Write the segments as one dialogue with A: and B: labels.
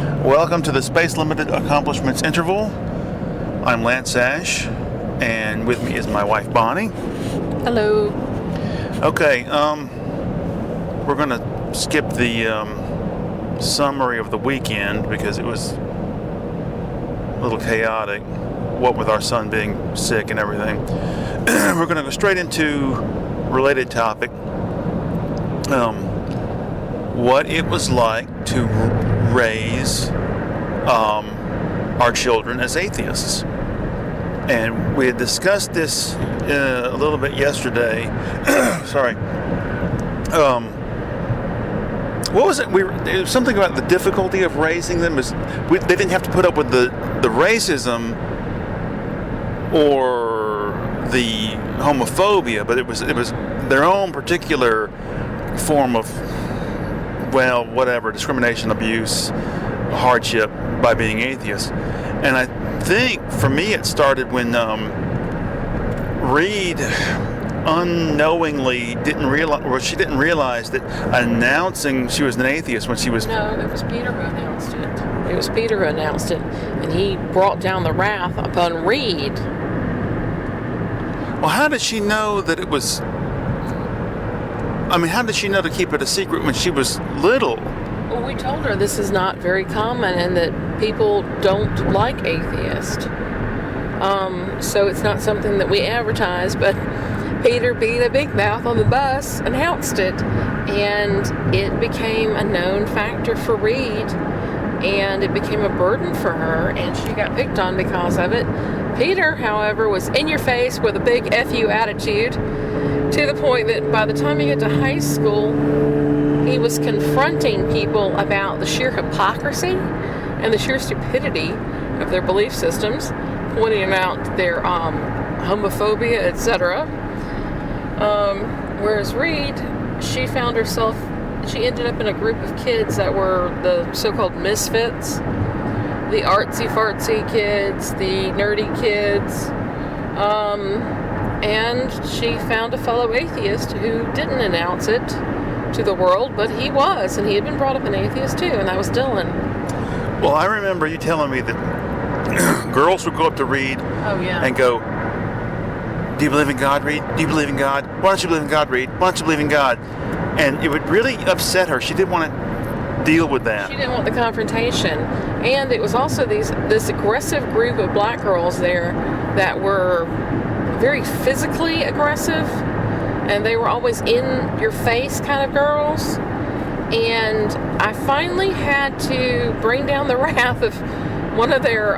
A: Welcome to the Space Limited Accomplishments Interval. I'm Lance Ash, and with me is my wife Bonnie.
B: Hello.
A: Okay, we're going to skip the summary of the weekend because it was a little chaotic, what with our son being sick and everything. We're going to go straight into related topic. What it was like to raise our children as atheists. And we had discussed this a little bit yesterday. Sorry. What was it? It was something about the difficulty of raising them. They didn't have to put up with the racism or the homophobia, but it was their own particular form of, well, whatever, discrimination, abuse, hardship by being atheist. And I think for me it started when Reed unknowingly didn't realize that announcing she was an atheist when she was...
B: No, it was Peter who announced it. It was Peter who announced it, and he brought down the wrath upon Reed.
A: Well, how did she know that it was... I mean, how did she know to keep it a secret when she was little?
B: Well, we told her this is not very common and that people don't like atheists. So it's not something that we advertise, but Peter being a big mouth on the bus announced it, and it became a known factor for Reed, and it became a burden for her, and she got picked on because of it. Peter, however, was in your face with a big F you attitude, to the point that by the time he got to high school, he was confronting people about the sheer hypocrisy and the sheer stupidity of their belief systems, pointing out their homophobia, etc. Whereas Reed, she ended up in a group of kids that were the so-called misfits, the artsy-fartsy kids, the nerdy kids, and she found a fellow atheist who didn't announce it to the world, but he was, and he had been brought up an atheist too, and that was Dylan.
A: Well, I remember you telling me that girls would go up to Reed and go, "Do you believe in God, Reed? Do you believe in God? Why don't you believe in God, Reed? Why don't you believe in God?" And it would really upset her. She didn't want to deal with that.
B: She didn't want the confrontation. And it was also this aggressive group of black girls there that were very physically aggressive, and they were always in your face kind of girls. And I finally had to bring down the wrath of one of their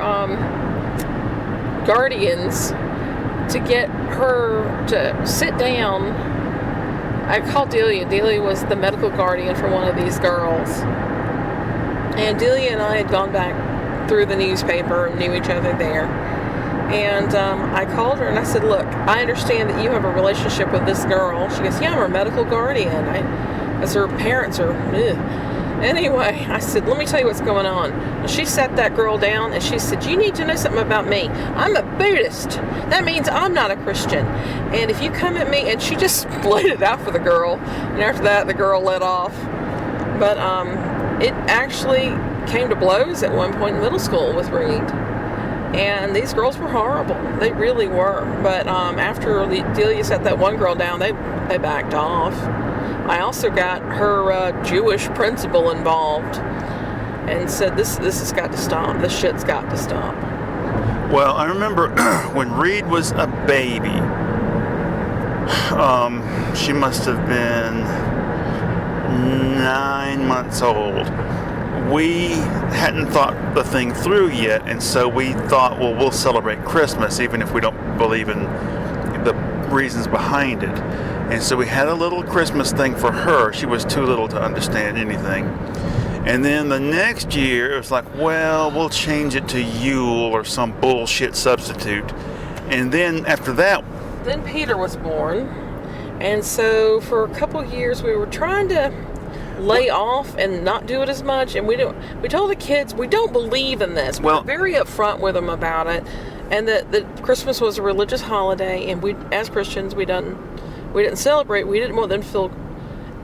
B: guardians to get her to sit down. I called Delia. Delia was the medical guardian for one of these girls. And Delia and I had gone back through the newspaper and knew each other there. And I called her and I said, "Look, I understand that you have a relationship with this girl." She goes, "Yeah, I'm her medical guardian. As her parents are..." Anyway, I said, "Let me tell you what's going on." And she sat that girl down and she said, "You need to know something about me. I'm a Buddhist. That means I'm not a Christian. And if you come at me..." And she just split it out for the girl. And after that, the girl let off. But it actually came to blows at one point in middle school with Reed. And these girls were horrible. They really were. But after Delia set that one girl down, they backed off. I also got her Jewish principal involved and said, this has got to stop. This shit's got to stop.
A: Well, I remember when Reed was a baby, she must have been 9 months old. We hadn't thought the thing through yet, and so we thought, well, we'll celebrate Christmas even if we don't believe in the reasons behind it. And so we had a little Christmas thing for her. She was too little to understand anything. And then the next year, it was like, well, we'll change it to Yule or some bullshit substitute. And then after that...
B: Then Peter was born. And so for a couple years, we were trying to lay off and not do it as much. And we told the kids, we don't believe in this. We were very upfront with them about it. And that Christmas was a religious holiday. And we, as Christians, we didn't celebrate. We didn't want them to feel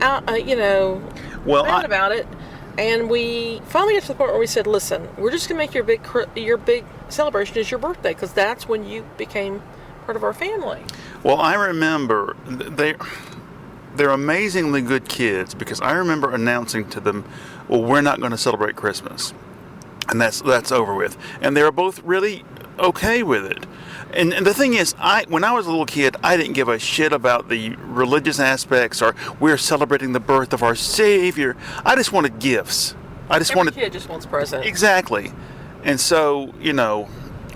B: out, bad about it. And we finally got to the point where we said, listen, we're just going to make your big celebration is your birthday, because that's when you became part of our family.
A: Well, I remember they're amazingly good kids, because I remember announcing to them, well, we're not going to celebrate Christmas. And that's over with. And they were both really okay with it. And the thing is, when I was a little kid, I didn't give a shit about the religious aspects, or we're celebrating the birth of our Savior. I just wanted gifts.
B: Every kid just wants presents.
A: Exactly. And so,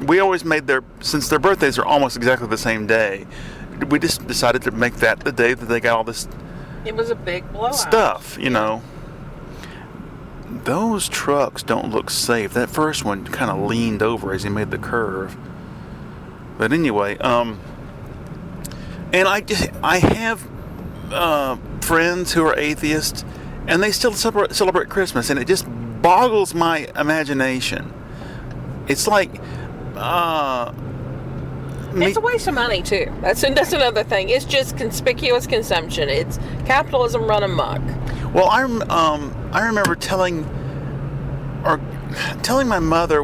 A: we always made since their birthdays are almost exactly the same day, we just decided to make that the day that they got all this.
B: It was a big blowout.
A: Stuff, Those trucks don't look safe. That first one kind of leaned over as he made the curve. But anyway, and I have friends who are atheists, and they still celebrate Christmas, and it just boggles my imagination. It's like
B: it's a waste of money too. That's another thing. It's just conspicuous consumption. It's capitalism run amok. Well,
A: I remember telling my mother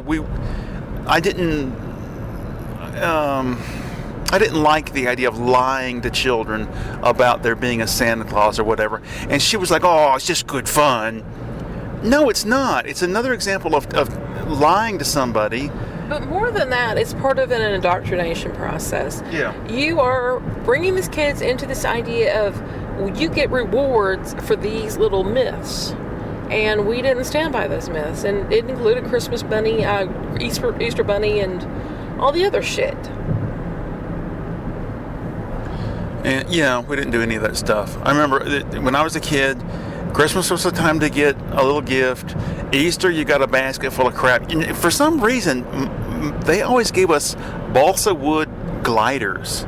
A: I didn't like the idea of lying to children about there being a Santa Claus or whatever, and she was like, "Oh, it's just good fun." No, it's not. It's another example of lying to somebody.
B: But more than that, it's part of an indoctrination process.
A: Yeah.
B: You are bringing these kids into this idea of, you get rewards for these little myths. And we didn't stand by those myths. And it included Christmas bunny, Easter bunny, and all the other shit.
A: And we didn't do any of that stuff. I remember when I was a kid, Christmas was the time to get a little gift. Easter, you got a basket full of crap. And for some reason, they always gave us balsa wood gliders.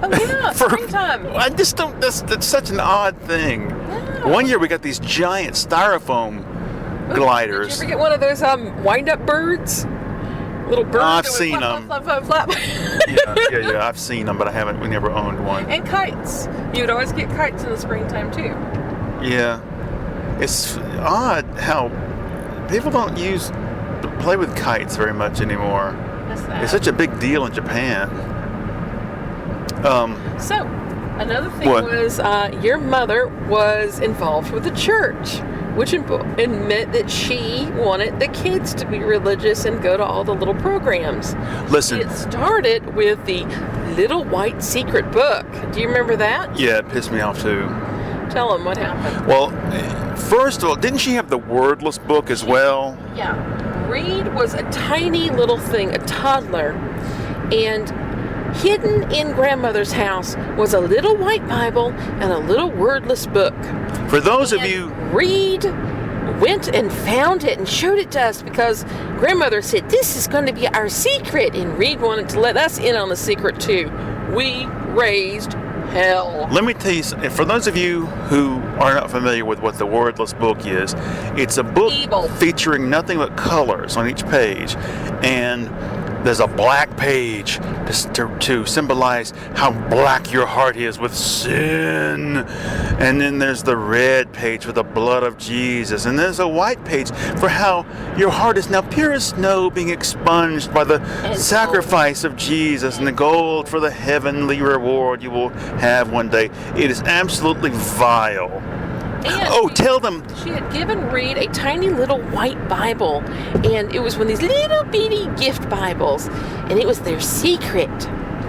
B: Oh yeah, springtime.
A: I just don't. That's such an odd thing. Yeah. One year we got these giant styrofoam gliders.
B: Did you ever get one of those wind-up birds? Little birds.
A: I've seen them.
B: Flap.
A: Yeah. I've seen them, but we never owned one.
B: And kites. You would always get kites in the springtime too.
A: Yeah. It's odd how people don't play with kites very much anymore.
B: That's that.
A: It's such a big deal in Japan.
B: So, another thing was your mother was involved with the church, which meant that she wanted the kids to be religious and go to all the little programs.
A: Listen.
B: It started with the Little White Secret book. Do you remember that?
A: Yeah, it pissed me off too.
B: Tell them what happened.
A: Well, first of all, didn't she have the wordless book as well?
B: Yeah. Reed was a tiny little thing, a toddler, and hidden in grandmother's house was a little white Bible and a little wordless book.
A: For those of you...
B: Reed went and found it and showed it to us because grandmother said, this is going to be our secret, and Reed wanted to let us in on the secret too. We raised hell.
A: Let me tell you, for those of you who are not familiar with what the wordless book is, it's a book featuring nothing but colors on each page, and there's a black page to symbolize how black your heart is with sin, and then there's the red page for the blood of Jesus, and there's a white page for how your heart is now pure as snow, being expunged by the sacrifice of Jesus, and the gold for the heavenly reward you will have one day. It is absolutely vile.
B: And
A: tell them.
B: She had given Reed a tiny little white Bible, and it was one of these little bitty gift Bibles, and it was their secret.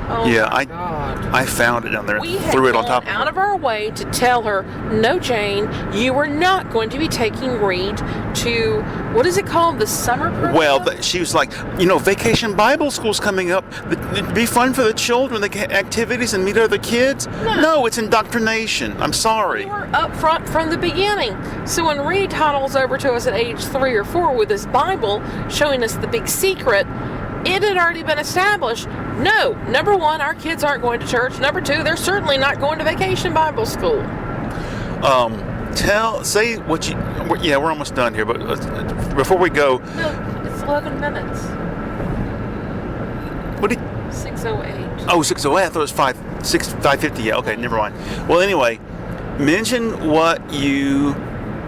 B: Oh
A: yeah,
B: my God.
A: I found it down there.
B: We
A: threw it on top.
B: out of our way to tell her, no, Jane, you are not going to be taking Reed to, what is it called, the summer program?
A: Well, she was like, Vacation Bible School's coming up. It'd be fun for the children, the activities, and meet other kids. No, it's indoctrination. I'm sorry.
B: We were up front from the beginning. So when Reed toddles over to us at age 3 or 4 with his Bible, showing us the big secret, it had already been established. No, number 1, our kids aren't going to church. Number 2, they're certainly not going to Vacation Bible School.
A: Say what you. Yeah, we're almost done here, but before we go.
B: No, it's 11 minutes.
A: What did?
B: 6:08.
A: Oh, 6:08. I thought it was 5:50. Yeah. Okay, never mind. Well, anyway, mention what you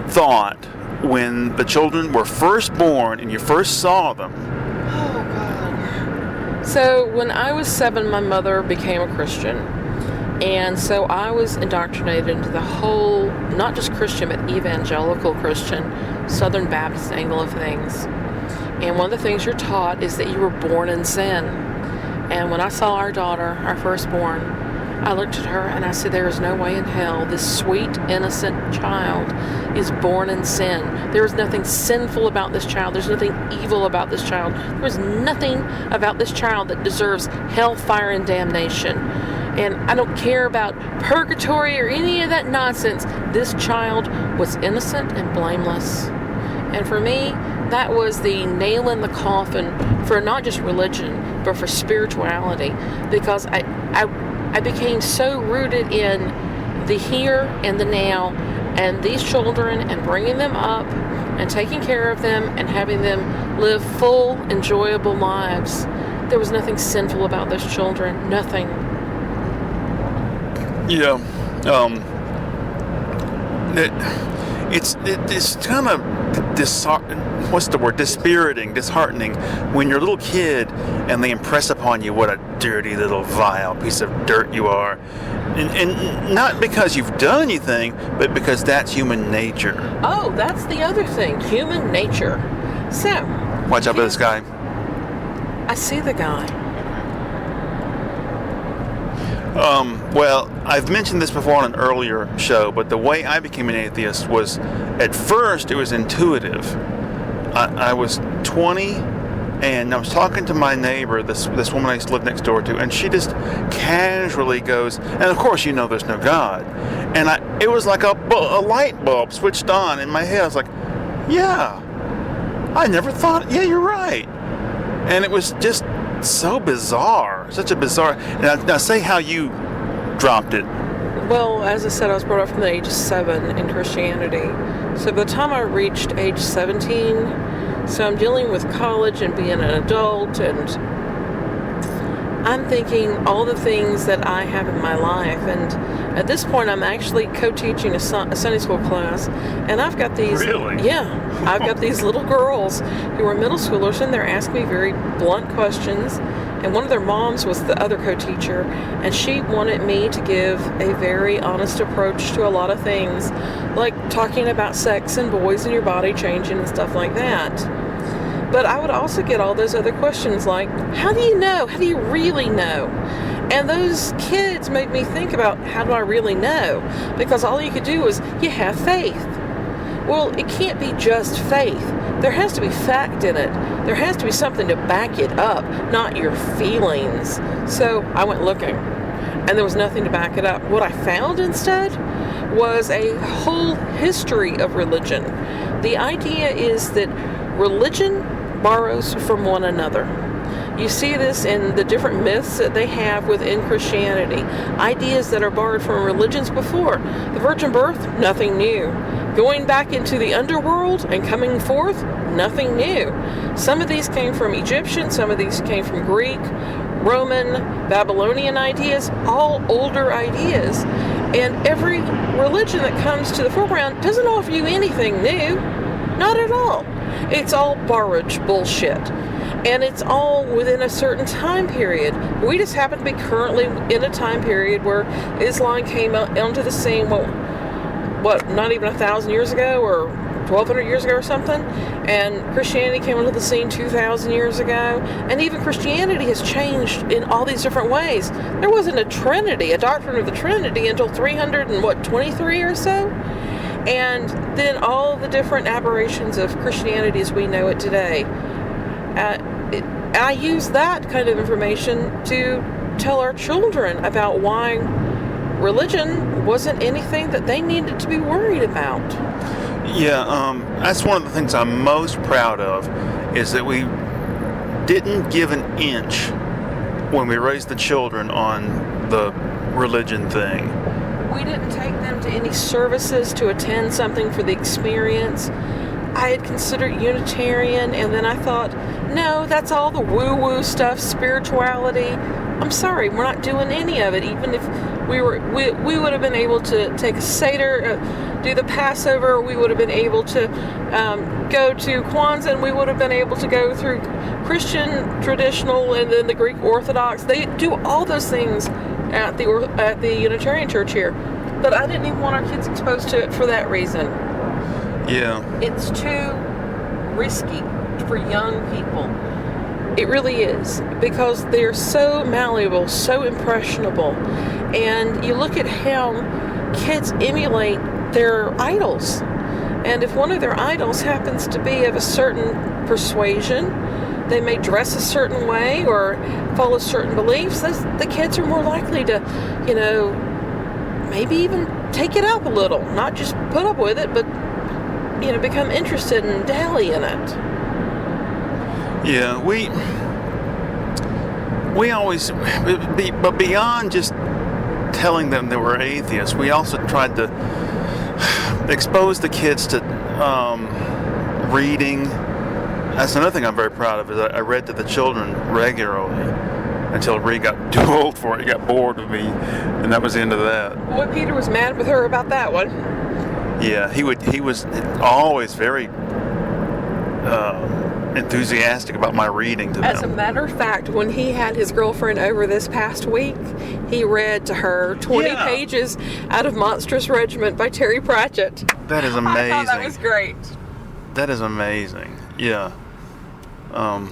A: thought when the children were first born and you first saw them?
B: Oh, God. So, when I was 7, my mother became a Christian. And so I was indoctrinated into the whole, not just Christian, but evangelical Christian, Southern Baptist angle of things. And one of the things you're taught is that you were born in sin. And when I saw our daughter, our firstborn, I looked at her and I said, there is no way in hell this sweet, innocent child is born in sin. There is nothing sinful about this child. There's nothing evil about this child. There is nothing about this child that deserves hellfire and damnation. And I don't care about purgatory or any of that nonsense. This child was innocent and blameless. And for me, that was the nail in the coffin for not just religion, but for spirituality. Because I became so rooted in the here and the now, and these children, and bringing them up, and taking care of them, and having them live full, enjoyable lives. There was nothing sinful about those children. Nothing.
A: Yeah, it's kind of dispiriting, disheartening when you're a little kid and they impress upon you what a dirty little vile piece of dirt you are, and not because you've done anything, but because that's human nature.
B: Oh, that's the other thing, human nature. So,
A: watch out for this guy.
B: I see the guy.
A: Well, I've mentioned this before on an earlier show, but the way I became an atheist was, at first, it was intuitive. I was 20, and I was talking to my neighbor, this woman I used to live next door to, and she just casually goes, and of course you know there's no God. And it was like a light bulb switched on in my head. I was like, yeah, I never thought, yeah, you're right. And it was just so bizarre, such a bizarre. Now say how you dropped it.
B: Well, as I said, I was brought up from the age of 7 in Christianity. So by the time I reached age 17, so I'm dealing with college and being an adult, and I'm thinking all the things that I have in my life. And at this point, I'm actually co-teaching a Sunday school class, and I've got these.
A: Really?
B: Yeah, I've got these little girls who are middle schoolers, and they're asking me very blunt questions. And one of their moms was the other co-teacher, and she wanted me to give a very honest approach to a lot of things, like talking about sex and boys and your body changing and stuff like that. But I would also get all those other questions like, how do you know? How do you really know? And those kids made me think about, how do I really know? Because all you could do is, you have faith. Well, it can't be just faith. There has to be fact in it. There has to be something to back it up, not your feelings. So I went looking, and there was nothing to back it up. What I found instead was a whole history of religion. The idea is that religion borrows from one another. You see this in the different myths that they have within Christianity. Ideas that are borrowed from religions before. The virgin birth, nothing new. Going back into the underworld and coming forth, nothing new. Some of these came from Egyptian, some of these came from Greek, Roman, Babylonian ideas, all older ideas. And every religion that comes to the foreground doesn't offer you anything new. Not at all. It's all borrowed bullshit. And it's all within a certain time period. We just happen to be currently in a time period where Islam came onto the scene, not even 1,000 years ago, or 1,200 years ago or something, and Christianity came onto the scene 2,000 years ago, and even Christianity has changed in all these different ways. There wasn't a Trinity, a doctrine of the Trinity, until 323 or so, and then all the different aberrations of Christianity as we know it today. I use that kind of information to tell our children about why religion wasn't anything that they needed to be worried about.
A: Yeah, that's one of the things I'm most proud of, is that we didn't give an inch when we raised the children on the religion thing.
B: We didn't take them to any services to attend something for the experience. I had considered Unitarian, and then I thought, no, that's all the woo-woo stuff, spirituality. I'm sorry, we're not doing any of it. Even if we would have been able to take a Seder do the Passover. We would have been able to go to Kwanzaa, and we would have been able to go through Christian traditional and then the Greek Orthodox. They do all those things at the Unitarian Church here. But I didn't even want our kids exposed to it for that reason.
A: Yeah.
B: It's too risky for young people. It really is, because they're so malleable, so impressionable. And you look at how kids emulate their idols. And if one of their idols happens to be of a certain persuasion, they may dress a certain way or follow certain beliefs, the kids are more likely to, maybe even take it up a little. Not just put up with it, but, become interested and dally in it.
A: Yeah, we always, but beyond just telling them they were atheists, we also tried to expose the kids to reading. That's another thing I'm very proud of, is I read to the children regularly until Reed got too old for it. He got bored with me, and that was the end of that.
B: Boy, Peter was mad with her about that one.
A: Yeah, he was always very enthusiastic about my reading to them.
B: As a matter of fact, when he had his girlfriend over this past week, he read to her 20 pages out of Monstrous Regiment by Terry Pratchett.
A: That is amazing.
B: I thought that was great.
A: That is amazing. Yeah. Trying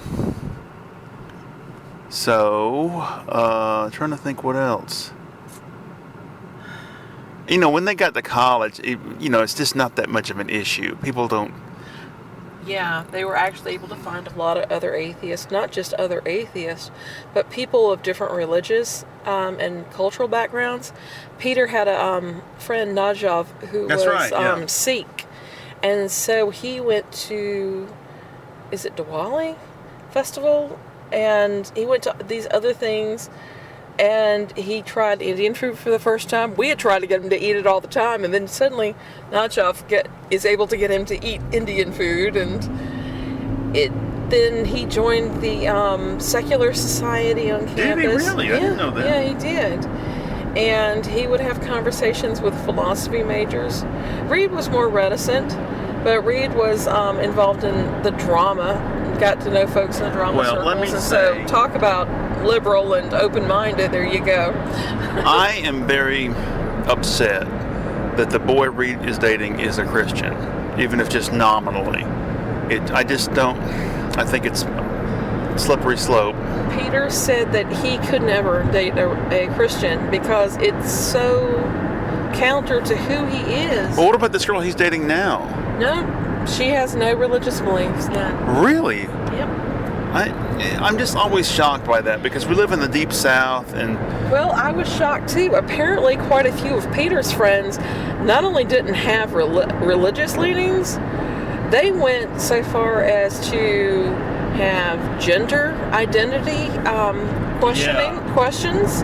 A: to think what else. When they got to college, it's just not that much of an issue. People don't.
B: Yeah, they were actually able to find a lot of other atheists, not just other atheists, but people of different religious and cultural backgrounds. Peter had a friend, Najov, who was Sikh. And so he went to, is it Diwali festival? And he went to these other things, and he tried Indian food for the first time. We had tried to get him to eat it all the time, and then suddenly Najov is able to get him to eat Indian food, and then he joined the secular society on campus.
A: Did he really? I didn't know that.
B: Yeah, he did. And he would have conversations with philosophy majors. Reed was more reticent, but Reed was involved in the drama, got to know folks in the drama circles.
A: Let me
B: and
A: say,
B: so talk about liberal and open-minded, there you go.
A: I am very upset that the boy Reed is dating is a Christian, even if just nominally. I think it's slippery slope.
B: Peter said that he could never date a Christian because it's so counter to who he is.
A: Well, what about this girl he's dating now?
B: No, she has no religious beliefs yet.
A: Really?
B: Yep.
A: I'm just always shocked by that, because we live in the deep South, and
B: well, I was shocked too. Apparently quite a few of Peter's friends not only didn't have religious leanings, they went so far as to have gender identity questions,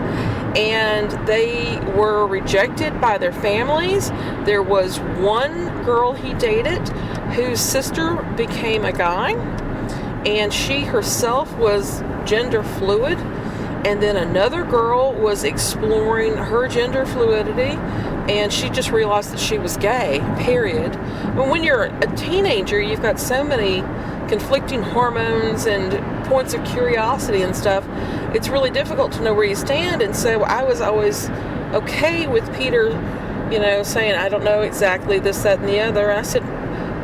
B: and they were rejected by their families. There was one girl he dated whose sister became a guy, and she herself was gender fluid, and then another girl was exploring her gender fluidity, and she just realized that she was gay, period. But when you're a teenager, you've got so many conflicting hormones and points of curiosity and stuff. It's really difficult to know where you stand, and so I was always okay with Peter, saying, I don't know exactly this, that, and the other. And I said,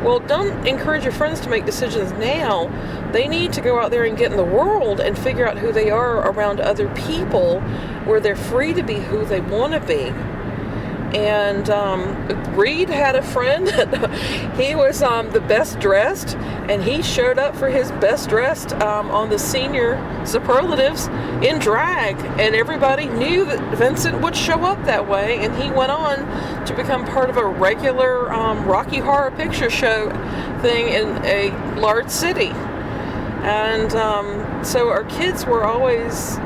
B: well, don't encourage your friends to make decisions now. They need to go out there and get in the world and figure out who they are around other people where they're free to be who they want to be. And Reed had a friend that he was the best dressed, and he showed up for his best dressed on the senior superlatives in drag, and everybody knew that Vincent would show up that way, and he went on to become part of a regular Rocky Horror Picture Show thing in a large city. And so our kids were always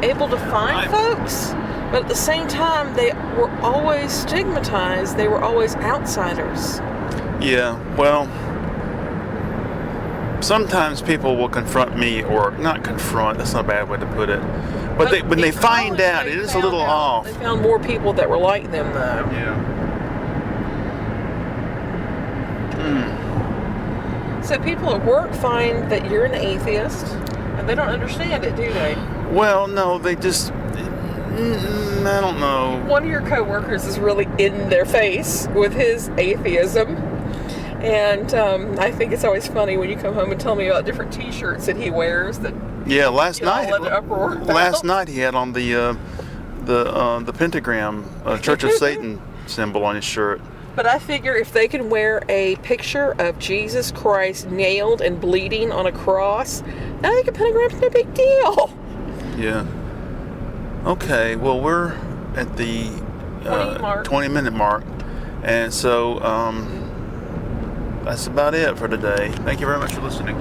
B: able to find folks, but at the same time, they were always stigmatized. They were always outsiders.
A: Yeah, well, sometimes people will confront me, or not confront, that's not a bad way to put it, but when they find out, it is a little off.
B: They found more people that were like them, though.
A: Yeah.
B: So people at work find that you're an atheist, and they don't understand it, do they?
A: Well, no, they just, I don't know.
B: One of your coworkers is really in their face with his atheism. And I think it's always funny when you come home and tell me about different T-shirts that he wears. That
A: last night.
B: All in uproar about.
A: Last night he had on the pentagram, Church of Satan symbol on his shirt.
B: But I figure if they can wear a picture of Jesus Christ nailed and bleeding on a cross, now they can pentagram's no big deal.
A: Yeah. Okay. Well, we're at the 20-minute mark, and so that's about it for today. Thank you very much for listening.